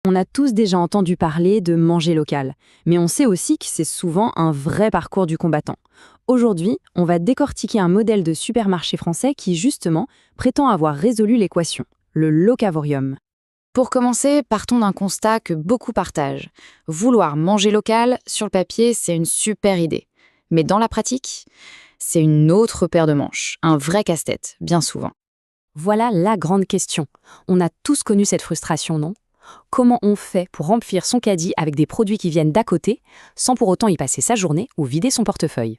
On a tous déjà entendu parler de manger local, mais on sait aussi que c'est souvent un vrai parcours du combattant. Aujourd'hui, on va décortiquer un modèle de supermarché français qui, justement, prétend avoir résolu l'équation, le locavorium. Pour commencer, partons d'un constat que beaucoup partagent. Vouloir manger local, sur le papier, c'est une super idée. Mais dans la pratique, c'est une autre paire de manches, un vrai casse-tête, bien souvent. Voilà la grande question. On a tous connu cette frustration, non? Comment on fait pour remplir son caddie avec des produits qui viennent d'à côté, sans pour autant y passer sa journée ou vider son portefeuille?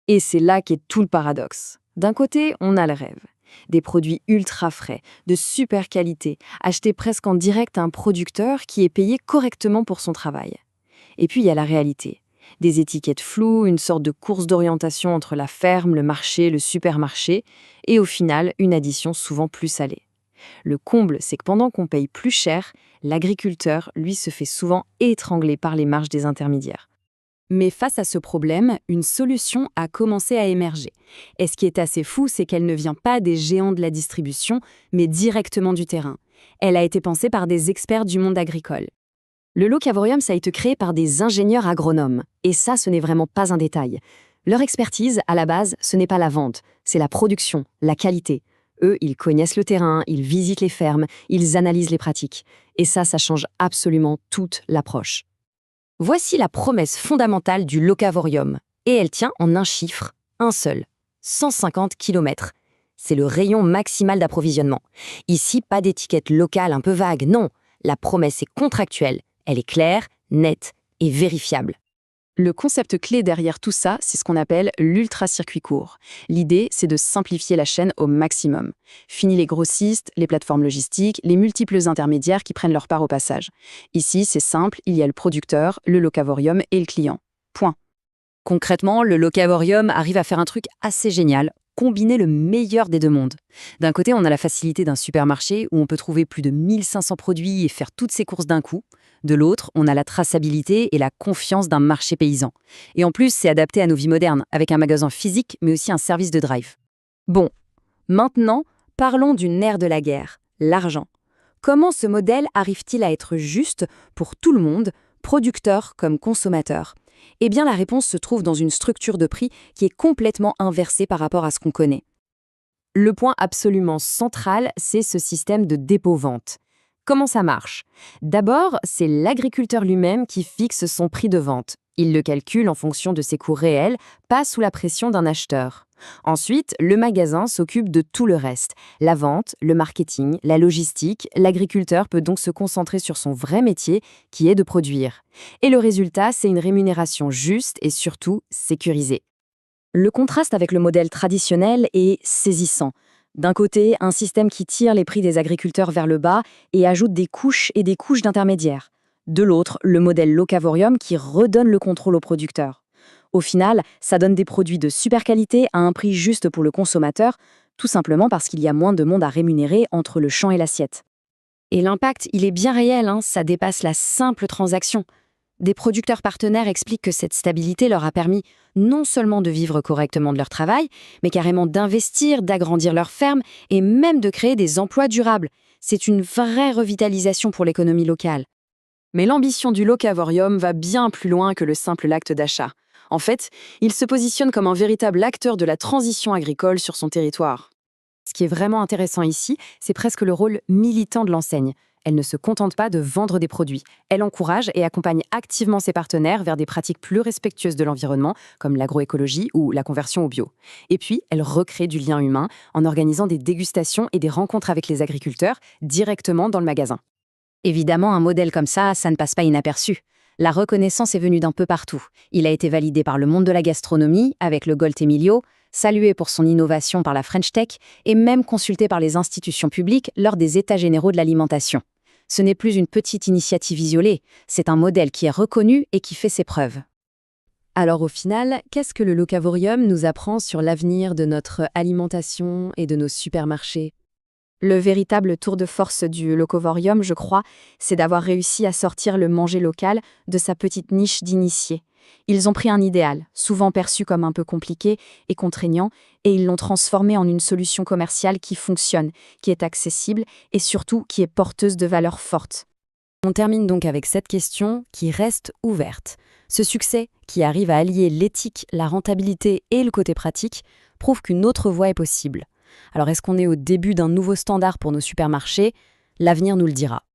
Et c'est là qu'est tout le paradoxe. D'un côté, on a le rêve. Des produits ultra frais, de super qualité, achetés presque en direct à un producteur qui est payé correctement pour son travail. Et puis il y a la réalité. Des étiquettes floues, une sorte de course d'orientation entre la ferme, le marché, le supermarché, et au final, une addition souvent plus salée. Le comble, c'est que pendant qu'on paye plus cher, l'agriculteur, lui, se fait souvent étrangler par les marges des intermédiaires. Mais face à ce problème, une solution a commencé à émerger. Et ce qui est assez fou, c'est qu'elle ne vient pas des géants de la distribution, mais directement du terrain. Elle a été pensée par des experts du monde agricole. Le locavorium, ça a été créé par des ingénieurs agronomes. Et ça, ce n'est vraiment pas un détail. Leur expertise, à la base, ce n'est pas la vente, c'est la production, la qualité. Eux, ils connaissent le terrain, ils visitent les fermes, ils analysent les pratiques. Et ça change absolument toute l'approche. Voici la promesse fondamentale du locavorium. Et elle tient en un chiffre, un seul, 150 km. C'est le rayon maximal d'approvisionnement. Ici, pas d'étiquette locale un peu vague, non. La promesse est contractuelle, elle est claire, nette et vérifiable. Le concept clé derrière tout ça, c'est ce qu'on appelle l'ultra-circuit court. L'idée, c'est de simplifier la chaîne au maximum. Fini les grossistes, les plateformes logistiques, les multiples intermédiaires qui prennent leur part au passage. Ici, c'est simple, il y a le producteur, le locavorium et le client. Point. Concrètement, le locavorium arrive à faire un truc assez génial, combiner le meilleur des deux mondes. D'un côté, on a la facilité d'un supermarché où on peut trouver plus de 1500 produits et faire toutes ses courses d'un coup. De l'autre, on a la traçabilité et la confiance d'un marché paysan. Et en plus, c'est adapté à nos vies modernes, avec un magasin physique, mais aussi un service de drive. Bon, maintenant, parlons du nerf de la guerre, l'argent. Comment ce modèle arrive-t-il à être juste pour tout le monde, producteur comme consommateur? Eh bien, la réponse se trouve dans une structure de prix qui est complètement inversée par rapport à ce qu'on connaît. Le point absolument central, c'est ce système de dépôt-vente. Comment ça marche? D'abord, c'est l'agriculteur lui-même qui fixe son prix de vente. Il le calcule en fonction de ses coûts réels, pas sous la pression d'un acheteur. Ensuite, le magasin s'occupe de tout le reste. La vente, le marketing, la logistique, l'agriculteur peut donc se concentrer sur son vrai métier, qui est de produire. Et le résultat, c'est une rémunération juste et surtout sécurisée. Le contraste avec le modèle traditionnel est saisissant. D'un côté, un système qui tire les prix des agriculteurs vers le bas et ajoute des couches et des couches d'intermédiaires. De l'autre, le modèle locavorium qui redonne le contrôle aux producteurs. Au final, ça donne des produits de super qualité à un prix juste pour le consommateur, tout simplement parce qu'il y a moins de monde à rémunérer entre le champ et l'assiette. Et l'impact, il est bien réel, ça dépasse la simple transaction. Des producteurs partenaires expliquent que cette stabilité leur a permis non seulement de vivre correctement de leur travail, mais carrément d'investir, d'agrandir leur ferme et même de créer des emplois durables. C'est une vraie revitalisation pour l'économie locale. Mais l'ambition du locavorium va bien plus loin que le simple acte d'achat. En fait, il se positionne comme un véritable acteur de la transition agricole sur son territoire. Ce qui est vraiment intéressant ici, c'est presque le rôle militant de l'enseigne. Elle ne se contente pas de vendre des produits. Elle encourage et accompagne activement ses partenaires vers des pratiques plus respectueuses de l'environnement, comme l'agroécologie ou la conversion au bio. Et puis, elle recrée du lien humain en organisant des dégustations et des rencontres avec les agriculteurs directement dans le magasin. Évidemment, un modèle comme ça ne passe pas inaperçu. La reconnaissance est venue d'un peu partout. Il a été validé par le monde de la gastronomie, avec le Gold Emilio, salué pour son innovation par la French Tech et même consulté par les institutions publiques lors des États généraux de l'alimentation. Ce n'est plus une petite initiative isolée, c'est un modèle qui est reconnu et qui fait ses preuves. Alors au final, qu'est-ce que le locavorium nous apprend sur l'avenir de notre alimentation et de nos supermarchés? Le véritable tour de force du locavorium, je crois, c'est d'avoir réussi à sortir le manger local de sa petite niche d'initiés. Ils ont pris un idéal, souvent perçu comme un peu compliqué et contraignant, et ils l'ont transformé en une solution commerciale qui fonctionne, qui est accessible et surtout qui est porteuse de valeurs fortes. On termine donc avec cette question qui reste ouverte. Ce succès, qui arrive à allier l'éthique, la rentabilité et le côté pratique, prouve qu'une autre voie est possible. Alors est-ce qu'on est au début d'un nouveau standard pour nos supermarchés? L'avenir nous le dira.